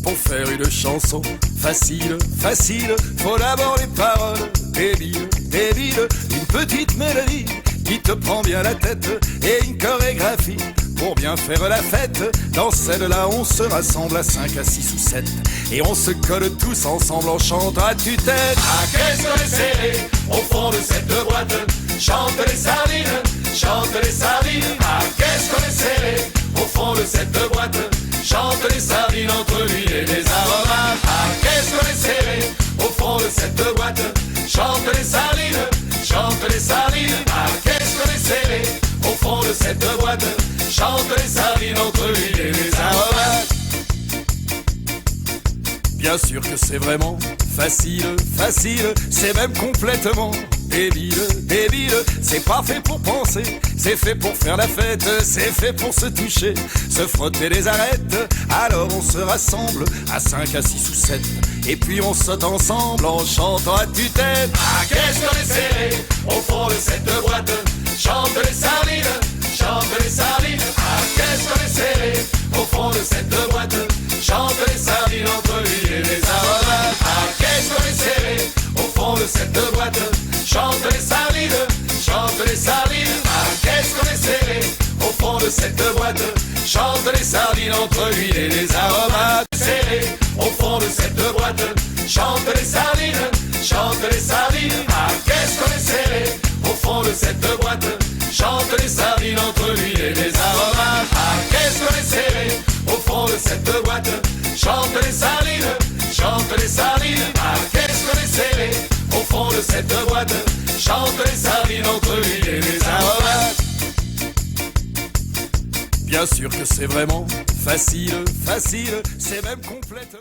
Pour faire une chanson facile, facile, faut d'abord les paroles débiles, débiles. Une petite mélodie qui te prend bien la tête et une chorégraphie pour bien faire la fête. Dans celle-là on se rassemble à 5, à 6 ou 7 et on se colle tous ensemble en chantant à tue-tête. Ah, qu'est-ce qu'on est serré au fond de cette boîte. Chante les sardines, chante les sardines. Ah, qu'est-ce qu'on est serré au fond de cette boîte. Chante les sardines entre l'huile et les aromates. Ah, qu'est-ce qu'on est serré au fond de cette boîte. Chante les sardines, chante les sardines. Ah, qu'est-ce qu'on est serré au fond de cette boîte. Chante les sardines entre l'huile et les aromates. Bien sûr que c'est vraiment facile, facile, c'est même complètement débile, débile. C'est pas fait pour penser, c'est fait pour faire la fête, c'est fait pour se toucher, se frotter les arêtes. Alors on se rassemble à 5, à 6 ou 7 et puis on saute ensemble en chantant à tue-tête. Ah, qu'est-ce qu'on est serré au fond de cette boîte. Chante les sardines, chante les sardines. Ah, qu'est-ce qu'on est serré au fond de cette boîte. Chante les sardines entre l'huile et les aromates. Ah, qu'est-ce qu'on est serré au fond de cette boîte. Chante les sardines, chante les sardines. Ah, qu'est-ce qu'on est serré au fond de cette boîte. Chante les sardines entre l'huile et les aromates. Serré au fond de cette boîte. Chante les sardines, chante les sardines. Ah, qu'est-ce qu'on est serré au fond de cette boîte. Chante les sardines entre l'huile et les aromates. Ah, qu'est-ce qu'on est serré au fond de cette boîte. Chante les sardines, chante les sardines. Ah, qu'est-ce qu'on est serré au fond de cette boîte. Chante les sardines entre l'huile et les aromates. Bien sûr que c'est vraiment facile, facile, c'est même complètement